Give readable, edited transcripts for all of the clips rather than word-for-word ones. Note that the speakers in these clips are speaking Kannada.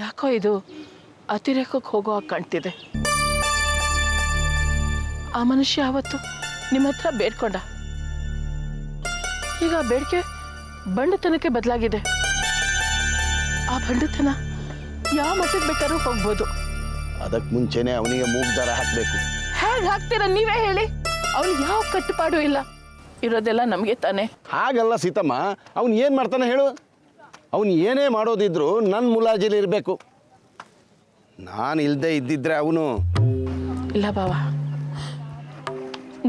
ಯಾಕೋ ಇದು ಅತಿರೇಕಕ್ಕೆ ಹೋಗೋ ಹಾಗೆ ಕಾಣ್ತಿದೆ. ಆ ಮನುಷ್ಯ ಅವತ್ತು ನಿಮ್ಮ ಹತ್ರ ಬೇಡ್ಕೊಂಡ, ಈಗ ಬೇಡಿಕೆ ಬಂಡತನಕ್ಕೆ ಬದಲಾಗಿದೆ. ಆ ಬಂಡತನ ಯಾವ ಮಟ್ಟಕ್ಕೆ ಬೇಕಾದ್ರೂ ಹೋಗ್ಬೋದು. ಅದಕ್ಕೆ ಮುಂಚೆನೆ ಅವನಿಗೆ ಮೂಗ್ದಾರ ಹಾಕಬೇಕು. ಹೇಗೆ ಹಾಕ್ತೀರ ನೀವೇ ಹೇಳಿ? ಅವನಿಗೆ ಯಾವ ಕಟ್ಟುಪಾಡು ಇಲ್ಲ, ಇರೋದೆಲ್ಲ ನಮಗೆ ತಾನೆ. ಹಾಗಲ್ಲ ಸೀತಮ್ಮ, ಅವನು ಏನು ಮಾಡ್ತಾನೆ ಹೇಳು? ಅವನು ಏನೇ ಮಾಡೋದಿದ್ರು ನನ್ನ ಮುಲಾಜಿಲಿ ಇರಬೇಕು. ನಾನು ಇಲ್ಲದೆ ಇದ್ದಿದ್ರೆ ಅವನು ಇಲ್ಲ ಬಾವ,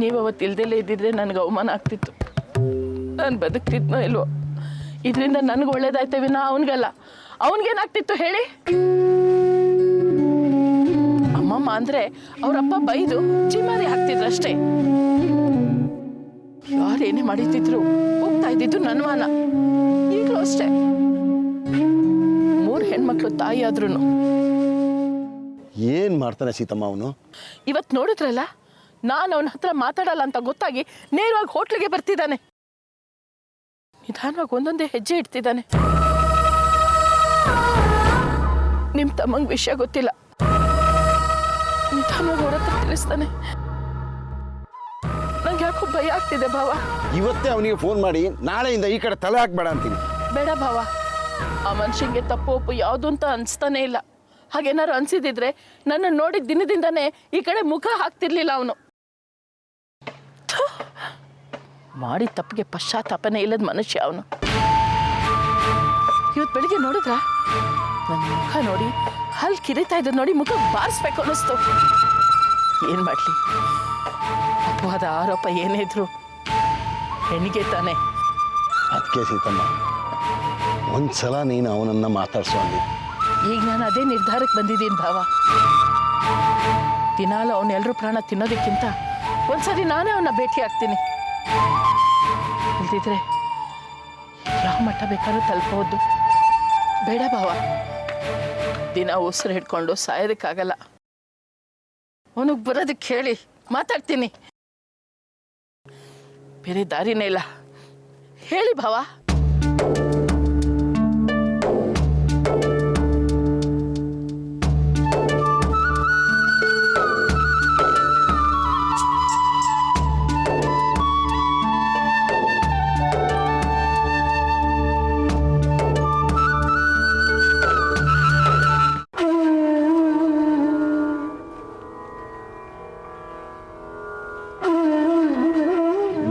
ನೀವು ಅವತ್ತು ಇಲ್ದೆಲ್ಲೇ ಇದ್ದಿದ್ರೆ ನನಗೆ ಅವಮಾನ ಆಗ್ತಿತ್ತು. ನಾನು ಬದುಕ್ತಿದ್ನೋ ಇಲ್ವೋ, ಇದರಿಂದ ನನಗೆ ಒಳ್ಳೇದಾಯ್ತೇವೆ ನಾ ಅವನಿಗಲ್ಲ. ಅವನಿಗೇನಾಗ್ತಿತ್ತು ಹೇಳಿ? ಅಮ್ಮಮ್ಮ ಅಂದರೆ ಅವರಪ್ಪ ಬೈದು ಚಿಮಾರಿ ಹಾಕ್ತಿದ್ರು ಅಷ್ಟೇ. ಯಾರೇನೇ ಮಾಡಿದ್ರು ಹೋಗ್ತಾ ಇದ್ದಿದ್ದು ನನ್ನ ಮಾನ. ಈಗಲೂ ಅಷ್ಟೇ, 3 ಹೆಣ್ಮಕ್ಳು ತಾಯಿ ಆದ್ರೂ ಏನು ಮಾಡ್ತಾನೆ ಸೀತಮ್ಮ ಅವನು? ಇವತ್ತು ನೋಡಿದ್ರಲ್ಲ, ನಾನು ಅವನ ಹತ್ರ ಮಾತಾಡಲ್ಲ ಅಂತ ಗೊತ್ತಾಗಿ ನೇರವಾಗಿ ಹೋಟ್ಲಿಗೆ ಬರ್ತಿದ್ದಾನೆ. ನಿಧಾನವಾಗಿ ಒಂದೊಂದೇ ಹೆಜ್ಜೆ ಇಡ್ತಿದ್ದಾನೆ. ನಿಮ್ಮ ತಮ್ಮಂಗೆ ವಿಷಯ ಗೊತ್ತಿಲ್ಲ, ನಿಧಾನವಾಗಿ ಅವ್ರ ಹತ್ರ ತಿಳಿಸ್ತಾನೆ. ನಂಗೆ ಯಾಕೋ ಭಯ ಆಗ್ತಿದೆ ಭಾವ. ಇವತ್ತೇ ಅವನಿಗೆ ಫೋನ್ ಮಾಡಿ ನಾಳೆಯಿಂದ ಈ ಕಡೆ ತಲೆ ಹಾಕ್ಬೇಡ ಅಂತೀನಿ. ಬೇಡ ಭಾವ, ಆ ಮನುಷ್ಯಂಗೆ ತಪ್ಪು ಒಪ್ಪು ಯಾವುದು ಅಂತ ಅನಿಸ್ತಾನೆ ಇಲ್ಲ. ಹಾಗೇನಾದ್ರು ಅನ್ಸಿದಿದ್ರೆ ನನ್ನ ನೋಡಿದ ದಿನದಿಂದನೇ ಈ ಕಡೆ ಮುಖ ಹಾಕ್ತಿರ್ಲಿಲ್ಲ ಅವನು. ಮಾಡಿ ತಪ್ಪಿಗೆ ಪಶ್ಚಾತ್ತಾಪನೆ ಇಲ್ಲದ ಮನುಷ್ಯ ಅವನು. ಇವತ್ತು ಬೆಳಿಗ್ಗೆ ನೋಡಿದ್ರ ನನ್ನ ಮುಖ ನೋಡಿ ಹಲ್ ಕಿರಿತಾ ಇದ್ದ ನೋಡಿ ಮುಖ ಬಾರಿಸ್ಬೇಕು ಅನ್ನಿಸ್ತು. ಏನ್ ಮಾಡ್ಲಿ, ಅಪವಾದ ಆರೋಪ ಏನೇ ಇದ್ರು ಹೆಣ್ಣಿಗೆ ತಾನೆ. ಅದಕ್ಕೆ ಸೀತಮ್ಮ, ಒಂದ್ಸಲ ನೀನು ಅವನನ್ನು ಮಾತಾಡ್ಸೋ ಅಂದಿ. ಈಗ ನಾನು ಅದೇ ನಿರ್ಧಾರಕ್ಕೆ ಬಂದಿದ್ದೀನಿ ಭಾವ. ದಿನಾಲು ಅವನ್ನೆಲ್ಲರೂ ಪ್ರಾಣ ತಿನ್ನೋದಕ್ಕಿಂತ ಒಂದ್ಸರಿ ನಾನೇ ಅವನ್ನ ಭೇಟಿ ಆಗ್ತೀನಿ. ಇಲ್ದಿದ್ರೆ ಯಾವ ಮಟ್ಟ ಬೇಕಾದ್ರೂ ತಲುಪಬಹುದು. ಬೇಡ ಭಾವ, ದಿನ ಉಸಿರು ಹಿಡ್ಕೊಂಡು ಸಾಯೋದಕ್ಕಾಗಲ್ಲ. ಅವನಿಗೆ ಬರೋದಕ್ಕೆ ಹೇಳಿ ಮಾತಾಡ್ತೀನಿ. ಬೇರೆ ದಾರಿನೇ ಇಲ್ಲ, ಹೇಳಿ ಭಾವ.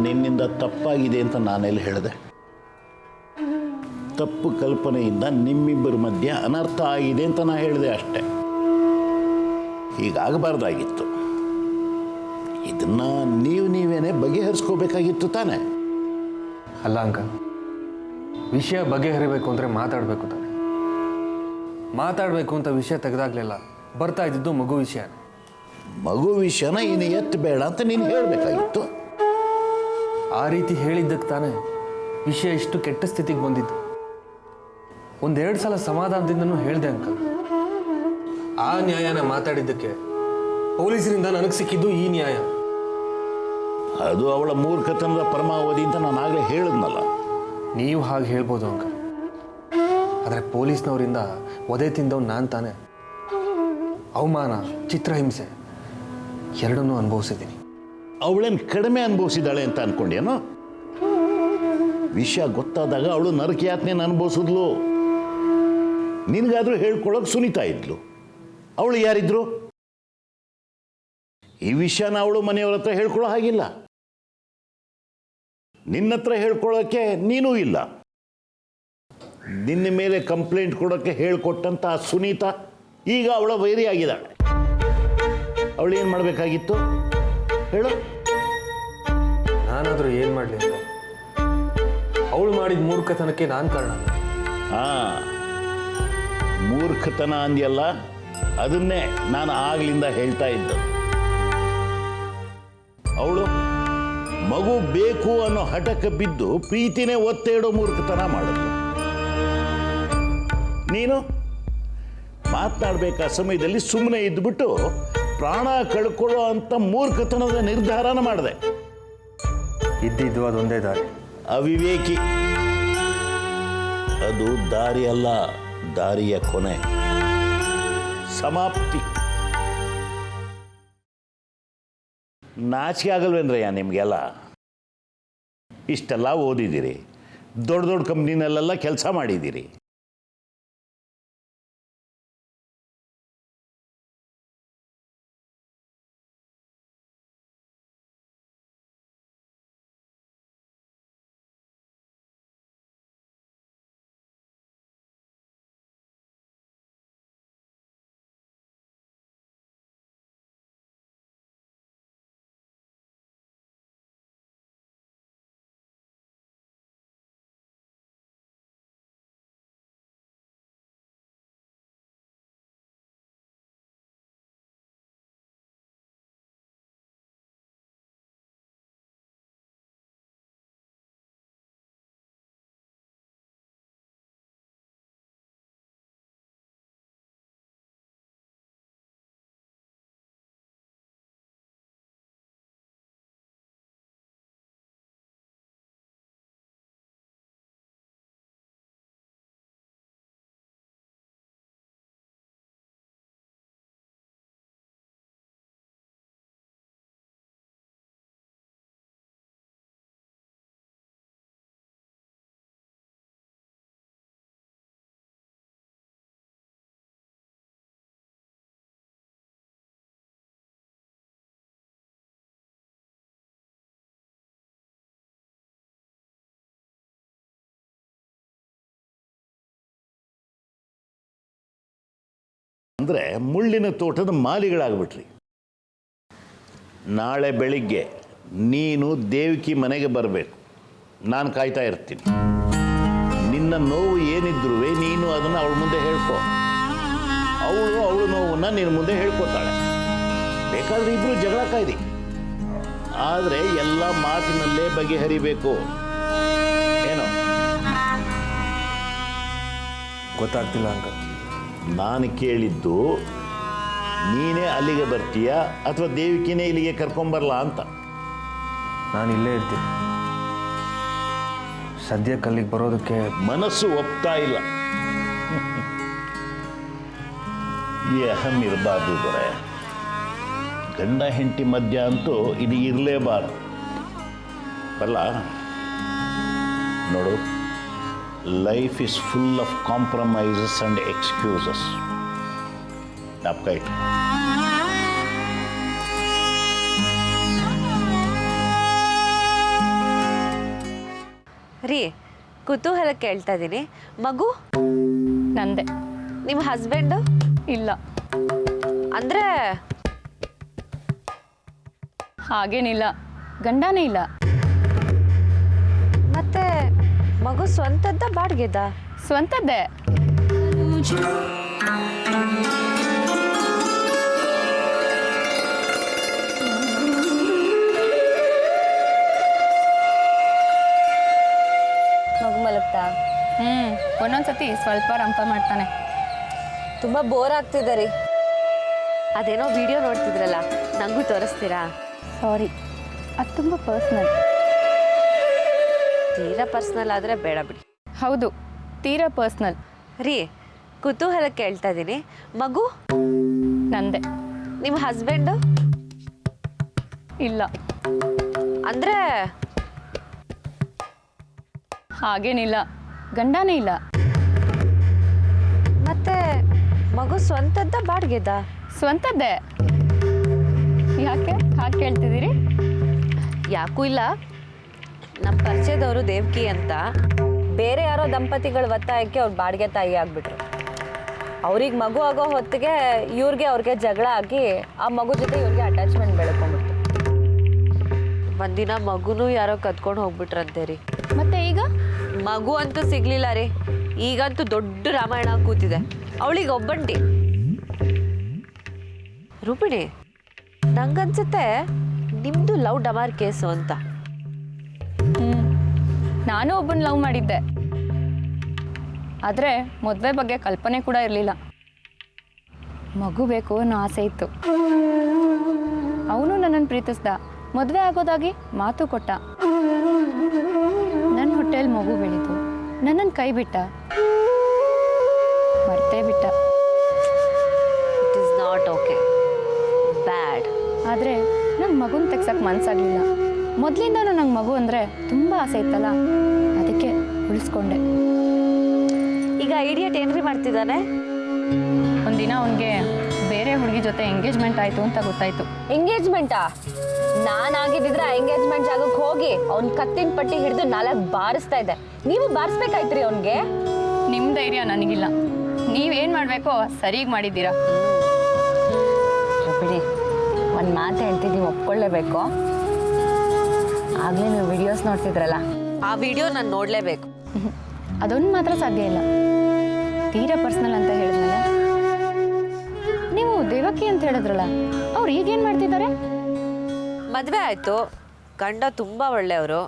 ನಿನ್ನಿಂದ ತಪ್ಪಾಗಿದೆ ಅಂತ ನಾನೆಲ್ಲಿ ಹೇಳಿದೆ? ತಪ್ಪು ಕಲ್ಪನೆಯಿಂದ ನಿಮ್ಮಿಬ್ಬರ ಮಧ್ಯೆ ಅನರ್ಥ ಆಗಿದೆ ಅಂತ ನಾನು ಹೇಳಿದೆ ಅಷ್ಟೆ. ಹೀಗಾಗಬಾರ್ದಾಗಿತ್ತು. ಇದನ್ನು ನೀವೇನೇ ಬಗೆಹರಿಸ್ಕೋಬೇಕಾಗಿತ್ತು ತಾನೆ? ಅಲ್ಲ ಅಂಕಲ್, ವಿಷಯ ಬಗೆಹರಿಬೇಕು ಅಂದರೆ ಮಾತಾಡಬೇಕು ತಾನೆ. ಮಾತಾಡಬೇಕು ಅಂತ ವಿಷಯ ತೆಗೆದಾಗಲಿಲ್ಲ, ಬರ್ತಾ ಇದ್ದಿದ್ದು ಮಗು ವಿಷಯ. ಮಗು ವಿಷಯನ ಇನ್ನು ಎತ್ತಬೇಡ ಅಂತ ನೀನು ಹೇಳಬೇಕಾಗಿತ್ತು. ಆ ರೀತಿ ಹೇಳಿದ್ದಕ್ಕೆ ತಾನೇ ವಿಷಯ ಇಷ್ಟು ಕೆಟ್ಟ ಸ್ಥಿತಿಗೆ ಬಂದಿದ್ದು. 1-2 ಸಲ ಸಮಾಧಾನದಿಂದನೂ ಹೇಳಿದೆ ಅಂಕಲ್. ಆ ನ್ಯಾಯನ ಮಾತಾಡಿದ್ದಕ್ಕೆ ಪೊಲೀಸರಿಂದ ನನಗೆ ಸಿಕ್ಕಿದ್ದು ಈ ನ್ಯಾಯ. ಅದು ಅವಳ ಮೂರ್ಖತನದ ಪರಮಾವಧಿ ಅಂತ ನಾನು ಆಗಲೇ ಹೇಳಿದ್ನಲ್ಲ. ನೀವು ಹಾಗೆ ಹೇಳ್ಬೋದು ಅಂಕಲ್, ಆದರೆ ಪೊಲೀಸ್ನವರಿಂದ ಒದೆ ತಿಂದವ್ ನಾನು ತಾನೆ. ಅವಮಾನ, ಚಿತ್ರಹಿಂಸೆ ಎರಡನ್ನೂ ಅನುಭವಿಸಿದ್ದೀನಿ. ಅವಳೇನು ಕಡಿಮೆ ಅನುಭವಿಸಿದಾಳೆ ಅಂತ ಅನ್ಕೊಂಡೇನೋ? ವಿಷಯ ಗೊತ್ತಾದಾಗ ಅವಳು ನರಕಯಾತನೆಯನ್ನು ಅನುಭವಿಸಿದ್ಲು. ನಿನಗಾದ್ರೂ ಹೇಳ್ಕೊಳ್ಳೋಕೆ ಸುನೀತಾ ಇದ್ಲು. ಅವಳು ಯಾರಿದ್ರು? ಈ ವಿಷಯನ ಅವಳು ಮನೆಯವ್ರ ಹತ್ರ ಹೇಳ್ಕೊಳ್ಳೋ ಹಾಗಿಲ್ಲ. ನಿನ್ನ ಹತ್ರ ಹೇಳ್ಕೊಳ್ಳೋಕ್ಕೆ ನೀನೂ ಇಲ್ಲ. ನಿನ್ನ ಮೇಲೆ ಕಂಪ್ಲೇಂಟ್ ಕೊಡೋಕ್ಕೆ ಹೇಳ್ಕೊಟ್ಟಂತ ಆ ಸುನೀತಾ ಈಗ ಅವಳ ವೈರಿಯಾಗಿದ್ದಾಳೆ. ಅವಳು ಏನು ಮಾಡಬೇಕಾಗಿತ್ತು ಹೇಳು? ನಾನಾದರೂ ಏನು ಮಾಡಲಿ ಅಂತ? ಅವಳು ಮಾಡಿದ ಮೂರ್ಖತನಕ್ಕೆ ನಾನು ಕಾರಣ. ಮೂರ್ಖತನ ಅಂದ್ಯಲ್ಲ, ಅದನ್ನೇ ನಾನು ಆಗ್ಲಿಂದ ಹೇಳ್ತಾ ಇದ್ದ. ಅವಳು ಮಗು ಬೇಕು ಅನ್ನೋ ಹಠಕ್ಕೆ ಬಿದ್ದು ಪ್ರೀತಿನೇ ಒತ್ತೆ ಇಡೋ ಮೂರ್ಖತನ ಮಾಡಿದ್ಲು. ನೀನು ಮಾತನಾಡಬೇಕಾದ ಸಮಯದಲ್ಲಿ ಸುಮ್ಮನೆ ಇದ್ದುಬಿಟ್ಟು ಪ್ರಾಣ ಕಳ್ಕೊಳ್ಳೋ ಅಂತ ಮೂರ್ಖತನದ ನಿರ್ಧಾರನ ಮಾಡಿದೆ. ಇದ್ದಿದ್ದು ಅದೊಂದೇ ದಾರಿ. ಅವಿವೇಕಿ. ಅದು ದಾರಿ ಅಲ್ಲ, ದಾರಿಯ ಕೊನೆ. ಸಮಾಪ್ತಿ. ನಾಚಿಕೆ ಆಗಲ್ವೇನ್ರಯ್ಯ ನಿಮಗೆಲ್ಲ? ಇಷ್ಟೆಲ್ಲ ಓದಿದ್ದೀರಿ, ದೊಡ್ಡ ದೊಡ್ಡ ಕಂಪ್ನಿನಲ್ಲೆಲ್ಲ ಕೆಲಸ ಮಾಡಿದ್ದೀರಿ. ಅಂದರೆ ಮುಳ್ಳಿನ ತೋಟದ ಮಾಲಿಗಳಾಗ್ಬಿಟ್ರಿ. ನಾಳೆ ಬೆಳಿಗ್ಗೆ ನೀನು ದೇವಕಿ ಮನೆಗೆ ಬರಬೇಕು, ನಾನು ಕಾಯ್ತಾ ಇರ್ತೀನಿ. ನಿನ್ನ ನೋವು ಏನಿದ್ರೂ ನೀನು ಅದನ್ನು ಅವಳ ಮುಂದೆ ಹೇಳ್ಕೊ, ಅವಳು ನೋವನ್ನು ನಿನ್ನ ಮುಂದೆ ಹೇಳ್ಕೊತಾಳೆ. ಬೇಕಾದರೆ ಇಬ್ಬರು ಜಗಳ ಕಾಯ್ದಿ, ಆದರೆ ಎಲ್ಲ ಮಾತಿನಲ್ಲೇ ಬಗೆಹರಿಬೇಕು. ಏನೋ ಗೊತ್ತಾಗ್ತಿಲ್ಲ ಅಂಕಲ್. ನಾನು ಕೇಳಿದ್ದು ನೀನೇ ಅಲ್ಲಿಗೆ ಬರ್ತೀಯಾ ಅಥವಾ ದೇವಿಕಿನೇ ಇಲ್ಲಿಗೆ ಕರ್ಕೊಂಬರಲ್ಲ ಅಂತ. ನಾನು ಇಲ್ಲೇ ಇರ್ತೀನಿ. ಸದ್ಯಕ್ಕೆ ಅಲ್ಲಿಗೆ ಬರೋದಕ್ಕೆ ಮನಸ್ಸು ಒಪ್ತಾ ಇಲ್ಲ. ಈ ಅಹಂ ಇರಬಾರ್ದು ದೊರೆ. ಗಂಡ ಹೆಂಡತಿ ಮಧ್ಯ ಅಂತೂ ಇದು ಇರಲೇಬಾರ್ದು. ಅಲ್ಲ ನೋಡು, life is full of compromises and excuses. ಜ್ಞಾಪಕ ಇಟ್ಟು. ರೀ, ಕುತೂಹಲ ಕೇಳ್ತಾ ಇದ್ದೀನಿ. ಮಗು ನಂದೆ. ನಿಮ್ಮ ಹಸ್ಬೆಂಡು? ಇಲ್ಲ. ಅಂದರೆ ಹಾಗೇನಿಲ್ಲ, ಗಂಡನೇ ಇಲ್ಲ. ಮತ್ತೆ ಮಗು ಸ್ವಂತದ್ದ ಬಾಡ್ಗೆದ? ಸ್ವಂತದ್ದೇ. ಮಗು ಮಲಗ್ತಾ? ಒಂದೊಂದ್ಸತಿ ಸ್ವಲ್ಪ ರಂಪ ಮಾಡ್ತಾನೆ. ತುಂಬ ಬೋರ್ ಆಗ್ತಿದೆ ರೀ. ಅದೇನೋ ವಿಡಿಯೋ ನೋಡ್ತಿದ್ರಲ್ಲ, ನನಗೂ ತೋರಿಸ್ತೀರಾ? ಸಾರಿ, ಅದು ತುಂಬ ಪರ್ಸ್ನಲ್. ತೀರಾ ಪರ್ಸ್ನಲ್ ಆದರೆ ಬೇಡ ಬಿಡಿ. ಹೌದು, ತೀರಾ ಪರ್ಸ್ನಲ್. ರೀ, ಕುತೂಹಲ ಕೇಳ್ತಾ ಇದ್ದೀನಿ. ಮಗು ನಂದೆ. ನಿಮ್ಮ ಹಸ್ಬೆಂಡು? ಇಲ್ಲ. ಅಂದರೆ ಹಾಗೇನಿಲ್ಲ, ಗಂಡನೇ ಇಲ್ಲ. ಮತ್ತೆ ಮಗು ಸ್ವಂತದ್ದ ಬಾಡ್ಗೆದ? ಸ್ವಂತದ್ದೇ. ಯಾಕೆ ಹಾಗೆ ಕೇಳ್ತಿದ್ದೀರಿ? ಯಾಕೂ ಇಲ್ಲ, ನಮ್ಮ ಪರಿಚಯದವರು ದೇವಕಿ ಅಂತ ಬೇರೆ ಯಾರೋ ದಂಪತಿಗಳ ಒತ್ತಾಯಕ್ಕೆ ಅವ್ರು ಬಾಡಿಗೆ ತಾಯಿ ಆಗಿಬಿಟ್ರು. ಅವ್ರಿಗೆ ಮಗು ಆಗೋ ಹೊತ್ತಿಗೆ ಅವ್ರಿಗೆ ಜಗಳ ಆಗಿ ಆ ಮಗು ಜೊತೆ ಇವ್ರಿಗೆ ಅಟ್ಯಾಚ್ಮೆಂಟ್ ಬೆಳ್ಕೊಂಡ್ಬಿಡ್ತು. ಒಂದಿನ ಮಗುನೂ ಯಾರೋ ಕತ್ಕೊಂಡು ಹೋಗ್ಬಿಟ್ರಂತೆ ರೀ. ಮತ್ತೆ ಈಗ ಮಗು ಅಂತೂ ಸಿಗ್ಲಿಲ್ಲ ರೀ. ಈಗಂತೂ ದೊಡ್ಡ ರಾಮಾಯಣ ಕೂತಿದೆ. ಅವಳಿಗೆ ಒಬ್ಬಂಟಿ. ರೂಪಿಣಿ, ನಂಗನ್ಸುತ್ತೆ ನಿಮ್ಮದು ಲವ್ ಡಮಾರ್ ಕೇಸು ಅಂತ. ನಾನು ಒಬ್ಬನ ಲವ್ ಮಾಡಿದ್ದೆ, ಆದರೆ ಮದುವೆ ಬಗ್ಗೆ ಕಲ್ಪನೆ ಕೂಡ ಇರಲಿಲ್ಲ. ಮಗು ಬೇಕು ಅನ್ನೋ ಆಸೆ ಇತ್ತು. ಅವನು ನನ್ನನ್ನು ಪ್ರೀತಿಸ್ದ, ಮದುವೆ ಆಗೋದಾಗಿ ಮಾತು ಕೊಟ್ಟ. ನನ್ನ ಹೊಟ್ಟೆಯಲ್ಲಿ ಮಗು ಬೆಳೀತು, ನನ್ನನ್ನು ಕೈ ಬಿಟ್ಟ, ಮರ್ತೇ ಬಿಟ್ಟ. ಇಟ್ ಮಗುನ ತೆಗ್ಸಕ್ಕೆ ಮನಸ್ಸಾಗಲಿಲ್ಲ. ಮೊದಲಿಂದನೂ ನಂಗೆ ಮಗು ಅಂದರೆ ತುಂಬ ಆಸೆ ಇತ್ತಲ್ಲ, ಅದಕ್ಕೆ ಉಳಿಸ್ಕೊಂಡೆ. ಈಗ ಐಡಿಯಟ್ ಏನ್ರಿ ಮಾಡ್ತಿದ್ದಾನೆ? ಒಂದಿನ ಅವನಿಗೆ ಬೇರೆ ಹುಡುಗಿ ಜೊತೆ ಎಂಗೇಜ್ಮೆಂಟ್ ಆಯಿತು ಅಂತ ಗೊತ್ತಾಯಿತು. ಎಂಗೇಜ್ಮೆಂಟಾ? ನಾನಾಗಿದ್ದಿದ್ರೆ ಆ ಎಂಗೇಜ್ಮೆಂಟ್ ಜಾಗಕ್ಕೆ ಹೋಗಿ ಅವ್ನ ಕತ್ತಿನ ಪಟ್ಟಿ ಹಿಡಿದು ನಾಲ್ಕು ಬಾರಿಸ್ತಾ ಇದ್ದೆ. ನೀವು ಬಾರಿಸ್ಬೇಕಾಯ್ತ್ರಿ ಅವನಿಗೆ. ನಿಮ್ಮ ಧೈರ್ಯ ನನಗಿಲ್ಲ. ನೀವೇನು ಮಾಡಬೇಕೋ ಸರಿಗೆ ಮಾಡಿದ್ದೀರಾ. ಬಿಡಿ, ಒಂದು ಮಾತು ಹೇಳ್ತೀನಿ, ನೀವು ಒಪ್ಕೊಳ್ಳೇಬೇಕು. ಆಗಲೇ ನೀವು ವಿಡಿಯೋಸ್ ನೋಡ್ತಿದ್ರಲ್ಲ, ಆ ವಿಡಿಯೋ ನಾನು ನೋಡಲೇಬೇಕು. ಅದೊಂದು ಮಾತ್ರ ಸಾಧ್ಯ ಇಲ್ಲ. ತೀರಾ ಪರ್ಸ್ನಲ್ ಅಂತ ಹೇಳಿದ್ಮೇಲೆ. ನೀವು ದೇವಕಿ ಅಂತ ಹೇಳಿದ್ರಲ್ಲ, ಅವ್ರು ಈಗೇನು ಮಾಡ್ತಿದ್ದಾರೆ? ಮದುವೆ ಆಯಿತು, ಗಂಡ ತುಂಬ ಒಳ್ಳೆಯವರು.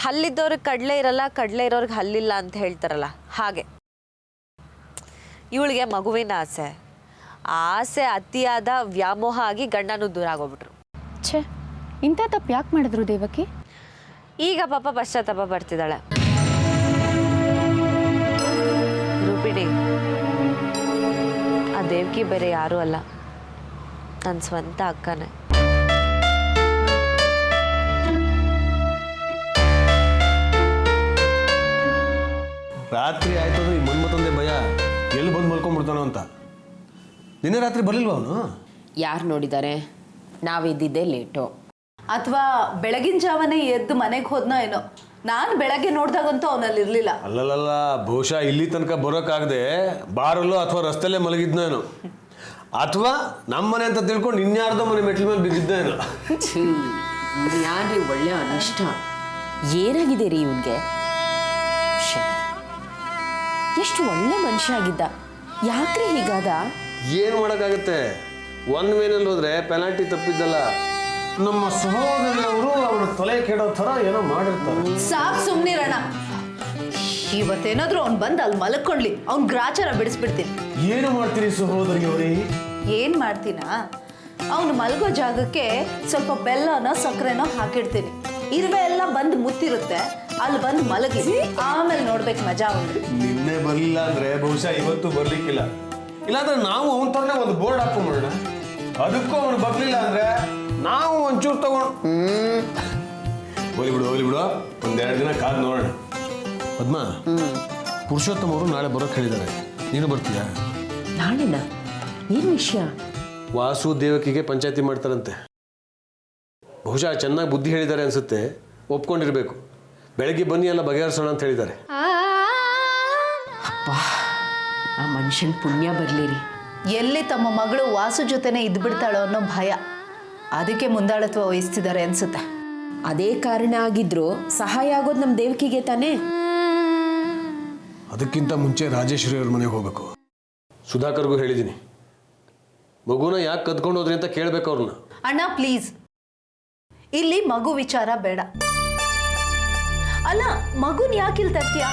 ಹಲ್ಲಿದ್ದವ್ರಿಗೆ ಕಡಲೆ ಇರಲ್ಲ, ಕಡಲೆ ಇರೋರಿಗೆ ಹಲ್ಲಿಲ್ಲ ಅಂತ ಹೇಳ್ತಾರಲ್ಲ, ಹಾಗೆ. ಇವಳಿಗೆ ಮಗುವಿನ ಆಸೆ. ಆ ಆಸೆ ಅತಿಯಾದ ವ್ಯಾಮೋಹ ಆಗಿ ಗಂಡನೂ ದೂರ ಆಗೋಗ್ಬಿಟ್ರು. ಛೇ, ಇಂಥ ತಪ್ಪು ಯಾಕೆ ಮಾಡಿದ್ರು ದೇವಕಿ? ಈಗ ಪಾಪ ಪಶ್ಚಾತ್ತಾಪ ಬರ್ತಿದ್ದಾಳೆ. ರೂಪಿಣಿ, ಆ ದೇವಕಿ ಬೇರೆ ಯಾರೂ ಅಲ್ಲ, ನನ್ನ ಸ್ವಂತ ಅಕ್ಕನೇ. ರಾತ್ರಿ ಆಯ್ತು ಅಂದ್ರೆ ಈ ಮನ್ಮತ್ತೊಂದೇ ಭಯ, ಎಲ್ಲಿ ಬಂದು ಮಲ್ಕೊಂಡ್ಬಿಡ್ತಾನೋ ಅಂತ. ನಿನ್ನೆ ರಾತ್ರಿ ಬರಲಿಲ್ವ ಅವನು? ಯಾರು ನೋಡಿದ್ದಾರೆ? ನಾವಿದ್ದಿದ್ದೇ ಲೇಟು. ಅಥವಾ ಬೆಳಗಿನ ಜಾವನೇ ಎದ್ದು ಮನೆಗೆ ಹೋದ್ನೋ ಏನೋ. ನಾನು ಬೆಳಗ್ಗೆ ನೋಡ್ದಾಗಂತೂ ಅವನಲ್ಲಿ ಇರಲಿಲ್ಲ. ಅಲ್ಲಲ್ಲ, ಬಹುಶಃ ಇಲ್ಲಿ ತನಕ ಬರೋಕ್ಕಾಗದೆ ಬಾರಲ್ಲೋ ಅಥವಾ ರಸ್ತೆಲ್ಲೇ ಮಲಗಿದ್ನೋ ಏನೋ, ಅಥವಾ ನಮ್ಮ ಮನೆ ಅಂತ ತಿಳ್ಕೊಂಡು ಇನ್ಯಾರ್ದೋ ಮನೆ ಮೆಟ್ಲ ಮೇಲೆ ಬಿದ್ದಿದ್ದೋ ಏನೋ. ಯಾರ್ರಿ ಒಳ್ಳೆ ಅನಿಷ್ಟ. ಏನಾಗಿದೆ ರೀ ಇವನ್ಗೆ? ಎಷ್ಟು ಒಳ್ಳೆ ಮನುಷ್ಯ ಆಗಿದ್ದ, ಯಾಕ್ರಿ ಹೀಗಾದ? ಏನು ಮಾಡೋಕ್ಕಾಗತ್ತೆ, ಒನ್ ವೇನಲ್ಲಿ ಹೋದ್ರೆ ಪೆನಾಲ್ಟಿ ತಪ್ಪಿದ್ದಲ್ಲ. ನಮ್ಮ ಸಹೋದರಿಯವರು ಅವನ ತಲೆ ಕೆಡೋ ಥರ ಏನೋ ಮಾಡಿರ್ತಾರೆ. ಸಾಕು ಸುಮ್ಮನಿರೋಣ. ಇವತ್ತೇನಾದ್ರೂ ಅವ್ನು ಬಂದು ಅಲ್ಲಿ ಮಲ್ಕೊಳ್ಳಿ, ಅವ್ನ ಗ್ರಾಚಾರ ಬಿಡಿಸ್ಬಿಡ್ತೀನಿ. ಏನು ಮಾಡ್ತೀರಿ ಸಹೋದರಿಯವರೇ? ಏನು ಮಾಡ್ತೀನಾ, ಅವನು ಮಲಗೋ ಜಾಗಕ್ಕೆ ಸ್ವಲ್ಪ ಬೆಲ್ಲನೋ ಸಕ್ಕರೆನೋ ಹಾಕಿಡ್ತೀನಿ. ಇರುವೆ ಎಲ್ಲ ಬಂದು ಮುತ್ತಿರುತ್ತೆ, ಅಲ್ಲಿ ಬಂದು ಮಲಗಿ, ಆಮೇಲೆ ನೋಡ್ಬೇಕು ಮಜಾ ಅವನು. ನಿನ್ನೆ ಬರಲಿಲ್ಲ ಅಂದ್ರೆ ಬಹುಶಃ ಇವತ್ತು ಬರ್ಲಿಕ್ಕಿಲ್ಲ. ಇಲ್ಲಾಂದ್ರೆ ನಾವು ಅವನ ತರನೇ ಒಂದು ಬೋರ್ಡ್ ಹಾಕೊಂಡ್ಬಿಡೋಣ. ಅದಕ್ಕೂ ಅವನು ಬರ್ಲಿಲ್ಲ ಅಂದ್ರೆ ನಾವು ಒಂಚೂರು ತಗೊಂಡು ಹೋಲಿ ಬಿಡು, ಒಂದೆರಡು ದಿನ ಕಾದು ನೋಡೋಣ. ಪದ್ಮ, ಪುರುಷೋತ್ತಮ ಅವರು ನಾಳೆ ಬರೋಕೆ ಹೇಳಿದ್ದಾರೆ, ನೀನು ಬರ್ತೀಯಾ? ನಾಳೆನಾ? ಏನು ವಿಷಯ? ವಾಸು ದೇವಕಿಗೆ ಪಂಚಾಯತಿ ಮಾಡ್ತಾರಂತೆ. ಬಹುಶಃ ಚೆನ್ನಾಗಿ ಬುದ್ಧಿ ಹೇಳಿದ್ದಾರೆ ಅನ್ಸುತ್ತೆ, ಒಪ್ಕೊಂಡಿರ್ಬೇಕು. ಬೆಳಗ್ಗೆ ಬನ್ನಿ ಎಲ್ಲ ಬಗೆಹರಿಸೋಣ ಅಂತ ಹೇಳಿದ್ದಾರೆ. ಅಪ್ಪ, ಆ ಮನುಷ್ಯನ ಪುಣ್ಯ ಬರಲಿರಿ. ಎಲ್ಲಿ ತಮ್ಮ ಮಗಳು ವಾಸು ಜೊತೆನೆ ಇದ್ಬಿಡ್ತಾಳೋ ಅನ್ನೋ ಭಯ, ಅದಕ್ಕೆ ಮುಂದಾಳತ್ವ ವಹಿಸ್ತಿದ್ದಾರೆ ಅನ್ಸುತ್ತೆ. ಅದೇ ಕಾರಣ ಆಗಿದ್ರು ಸಹಾಯ ಆಗೋದು ನಮ್ಮ ದೇವಕಿಗೆ ತಾನೇ. ಅದಕ್ಕಿಂತ ಮುಂಚೆ ರಾಜೇಶ್ವರಿ ಅವ್ರ ಮನೆಗೆ ಹೋಗ್ಬೇಕು. ಸುಧಾಕರ್ಗೂ ಹೇಳಿದ್ದೀನಿ, ಮಗುನ ಯಾಕೆ ಕದ್ಕೊಂಡು ಹೋದ್ರಿ ಅಂತ ಕೇಳ್ಬೇಕು ಅವ್ರನ್ನ. ಅಣ್ಣ ಪ್ಲೀಸ್, ಇಲ್ಲಿ ಮಗು ವಿಚಾರ ಬೇಡ. ಅಲ್ಲ, ಮಗುನ್ ಯಾಕಿಲ್ ತರ್ತೀಯ?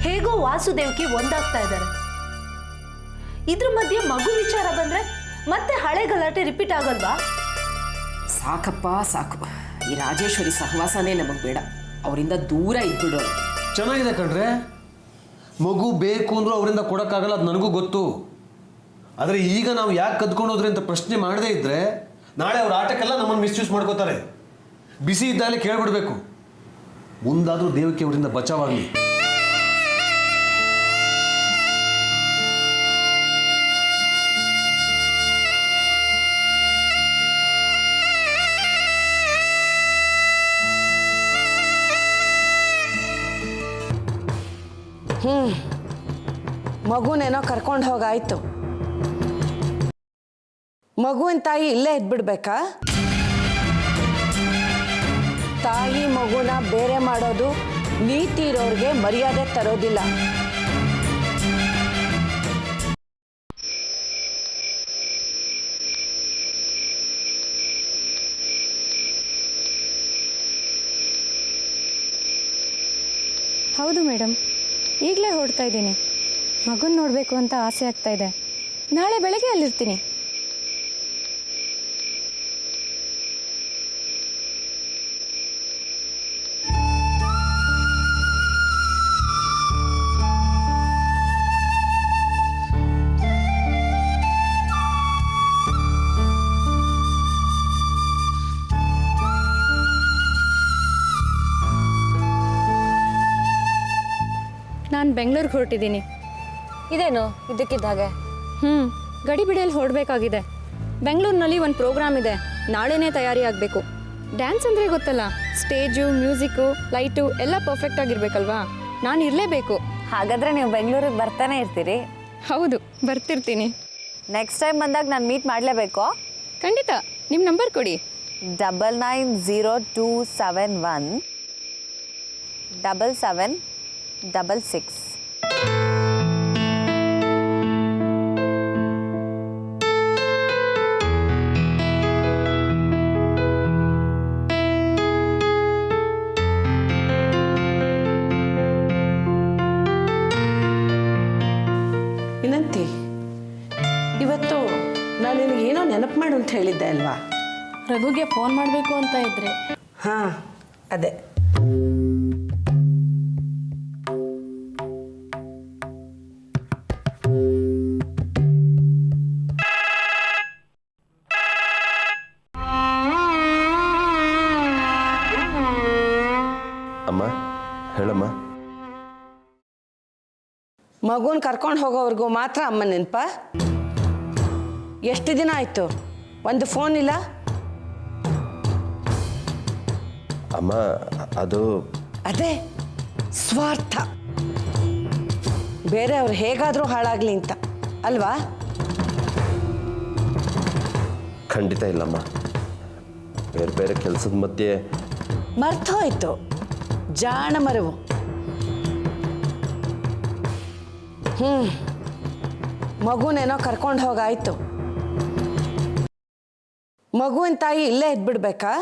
ಹೇಗೋ ವಾಸುದೇವಕಿ ಒಂದಾಗ್ತಾ ಇದ್ದಾರೆ. ಇದ್ರ ಮಧ್ಯೆ ಮಗು ವಿಚಾರ ಬಂದ್ರೆ ಮತ್ತೆ ಹಳೆ ಗಲಾಟೆ ರಿಪೀಟ್ ಆಗಲ್ವಾ? ಸಾಕಪ್ಪ ಸಾಕು, ಈ ರಾಜೇಶ್ವರಿ ಸಹವಾಸನೇ ನಮಗೆ ಬೇಡ. ಅವರಿಂದ ದೂರ ಇದ್ಬಿಡು. ಚೆನ್ನಾಗಿದೆ ಕಣ್ರೆ, ಮಗು ಬೇಕು ಅಂದ್ರೂ ಅವರಿಂದ ಕೊಡೋಕ್ಕಾಗಲ್ಲ, ಅದು ನನಗೂ ಗೊತ್ತು. ಆದರೆ ಈಗ ನಾವು ಯಾಕೆ ಕದ್ಕೊಂಡು ಹೋದ್ರಿ ಅಂತ ಪ್ರಶ್ನೆ ಮಾಡದೇ ಇದ್ರೆ ನಾಳೆ ಅವ್ರ ಆಟಕ್ಕೆಲ್ಲ ನಮ್ಮನ್ನು ಮಿಸ್ಯೂಸ್ ಮಾಡ್ಕೋತಾರೆ. ಬಿಸಿ ಇದ್ದಾಗಲೇ ಕೇಳ್ಬಿಡ್ಬೇಕು. ಮುಂದಾದರೂ ದೇವಕ್ಕೆ ಅವರಿಂದ ಬಚಾವಾಗಲಿ. ಮಗುನೇನೋ ಕರ್ಕೊಂಡು ಹೋಗಾಯ್ತು. ಮಗುವಿನ ತಾಯಿ ಇಲ್ಲೇ ಇದ್ಬಿಡ್ಬೇಕಾ? ತಾಯಿ ಮಗುನ ಬೇರೆ ಮಾಡೋದು ನೀತಿ ಇರೋರಿಗೆ ಮರ್ಯಾದೆ ತರೋದಿಲ್ಲ. ಹೌದು ಮೇಡಮ್, ಈಗಲೇ ಹೊರಡ್ತಾ ಇದ್ದೀನಿ. ಮಗುನ ನೋಡಬೇಕು ಅಂತ ಆಸೆ ಆಗ್ತಾ ಇದೆ. ನಾಳೆ ಬೆಳಗ್ಗೆ ಅಲ್ಲಿರ್ತೀನಿ. ಬೆಂಗಳೂರಿಗೆ ಹೊರಟಿದ್ದೀನಿ. ಇದೇನು ಇದಕ್ಕಿದ್ದ ಹಾಗೆ? ಗಡಿಬಿಡಿಯಲ್ಲಿ ಹೊರಡಬೇಕಾಗಿದೆ. ಬೆಂಗಳೂರಿನಲ್ಲಿ ಒಂದು ಪ್ರೋಗ್ರಾಮ್ ಇದೆ, ನಾಳೆನೇ ತಯಾರಿ ಆಗಬೇಕು. ಡ್ಯಾನ್ಸ್ ಅಂದರೆ ಗೊತ್ತಲ್ಲ, ಸ್ಟೇಜು, ಮ್ಯೂಸಿಕ್ಕು, ಲೈಟು ಎಲ್ಲ ಪರ್ಫೆಕ್ಟ್ ಆಗಿರ್ಬೇಕಲ್ವಾ. ನಾನು ಇರಲೇಬೇಕು. ಹಾಗಾದರೆ ನೀವು ಬೆಂಗಳೂರಿಗೆ ಬರ್ತಾನೆ ಇರ್ತೀರಿ? ಹೌದು, ಬರ್ತಿರ್ತೀನಿ. ನೆಕ್ಸ್ಟ್ ಟೈಮ್ ಬಂದಾಗ ನಾನು ಮೀಟ್ ಮಾಡಲೇಬೇಕು? ಖಂಡಿತ. ನಿಮ್ಮ ನಂಬರ್ ಕೊಡಿ. 990271 7766. ವಿನಂತಿ, ಇವತ್ತು ನಾನು ನಿನಗೇನೋ ನೆನಪು ಮಾಡು ಅಂತ ಹೇಳಿದ್ದೆ ಅಲ್ವಾ? ರಘುಗೆ ಫೋನ್ ಮಾಡಬೇಕು ಅಂತ ಇದ್ರೆ. ಹಾಂ, ಅದೇ. ಅಮ್ಮ, ಹೇಳಮ್ಮ. ಮಗುನ ಕರ್ಕೊಂಡು ಹೋಗೋವರೆಗೂ ಮಾತ್ರ ಅಮ್ಮ ನೆನಪ? ಎಷ್ಟು ದಿನ ಆಯಿತು ಒಂದು ಫೋನ್ ಇಲ್ಲ? ಅಮ್ಮ, ಅದು ಅದೇ ಸ್ವಾರ್ಥ. ಬೇರೆಯವ್ರು ಹೇಗಾದರೂ ಹಾಳಾಗಲಿ ಅಂತ ಅಲ್ವಾ? ಖಂಡಿತ ಇಲ್ಲಮ್ಮ. ಬೇರೆ ಬೇರೆ ಕೆಲಸದ ಮಧ್ಯೆ ಮರ್ತೋಯ್ತು. ಜಾಣ ಮರವು. ಮಗುನೇನೋ ಕರ್ಕೊಂಡು ಹೋಗಾಯ್ತು. ಮಗುವಿನ ತಾಯಿ ಇಲ್ಲೇ ಇದ್ಬಿಡ್ಬೇಕಾ?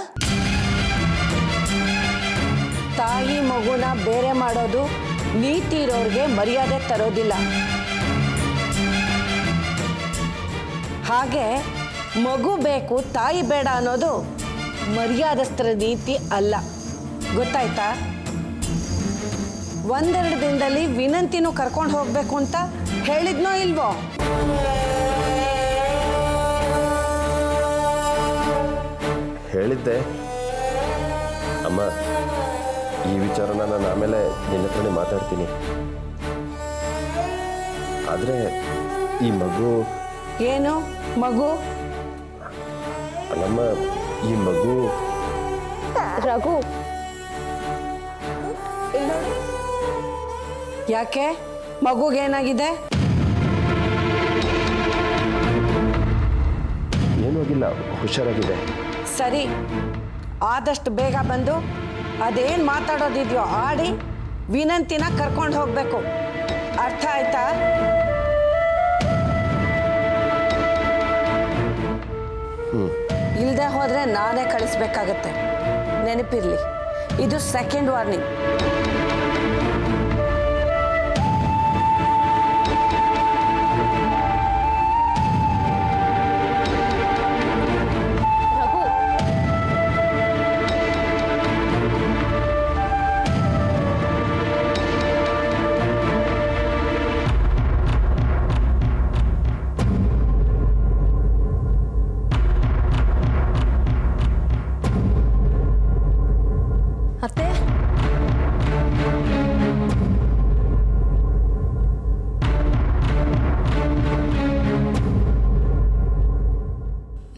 ತಾಯಿ ಮಗುನ ಬೇರೆ ಮಾಡೋದು ನೀತಿ ಇರೋರಿಗೆ ಮರ್ಯಾದೆ ತರೋದಿಲ್ಲ. ಹಾಗೆ ಮಗು ಬೇಕು ತಾಯಿ ಬೇಡ ಅನ್ನೋದು ಮರ್ಯಾದಸ್ಥರ ನೀತಿ ಅಲ್ಲ. ಗೊತ್ತಾಯ್ತಾ? ಒಂದೆರಡು ದಿನದಲ್ಲಿ ವಿನಂತಿನೂ ಕರ್ಕೊಂಡು ಹೋಗ್ಬೇಕು ಅಂತ ಹೇಳಿದ್ನೋ ಇಲ್ವೋ? ಹೇಳಿದ್ದೆ ಅಮ್ಮ. ಈ ವಿಚಾರನ ನಾನು ಆಮೇಲೆ ನಿನ್ನ ಹತ್ರನೇ ಮಾತಾಡ್ತೀನಿ. ಆದರೆ ಈ ಮಗು ಏನು ಮಗು? ಅಲ್ಲಮ್ಮ, ಈ ಮಗು ರಘು, ಯಾಕೆ? ಮಗುಗೇನಾಗಿದೆ? ಏನೂ ಆಗಿಲ್ಲ, ಹುಷಾರಾಗಿದೆ. ಸರಿ, ಆದಷ್ಟು ಬೇಗ ಬಂದು ಅದೇನು ಮಾತಾಡೋದಿದೆಯೋ ಆಡಿ ವಿನಂತಿನ ಕರ್ಕೊಂಡು ಹೋಗಬೇಕು. ಅರ್ಥ ಆಯ್ತಾ? ಇಲ್ಲದೆ ಹೋದರೆ ನಾನೇ ಕಳಿಸ್ಬೇಕಾಗತ್ತೆ. ನೆನಪಿರಲಿ, ಇದು ಸೆಕೆಂಡ್ ವಾರ್ನಿಂಗ್. ಅತ್ತೆ,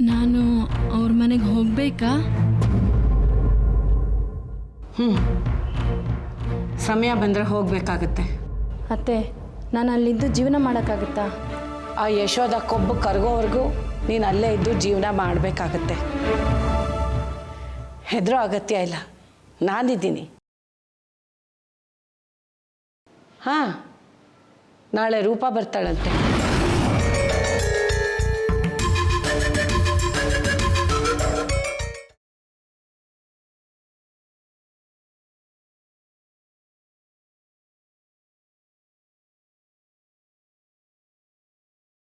ನಾನು ಅವ್ರ ಮನೆಗೆ ಹೋಗ್ಬೇಕಾ? ಸಮಯ ಬಂದರೆ ಹೋಗಬೇಕಾಗತ್ತೆ. ಅತ್ತೆ, ನಾನು ಅಲ್ಲಿದ್ದು ಜೀವನ ಮಾಡೋಕ್ಕಾಗುತ್ತಾ? ಆ ಯಶೋದ ಕೊಬ್ಬು ಕರಗೋವರೆಗೂ ನೀನು ಅಲ್ಲೇ ಇದ್ದು ಜೀವನ ಮಾಡಬೇಕಾಗತ್ತೆ. ಹೆದರೋ ಅಗತ್ಯ ಇಲ್ಲ, ನಾನಿದ್ದೀನಿ. ಹಾಂ, ನಾಳೆ ರೂಪ ಬರ್ತಾಳಂತೆ.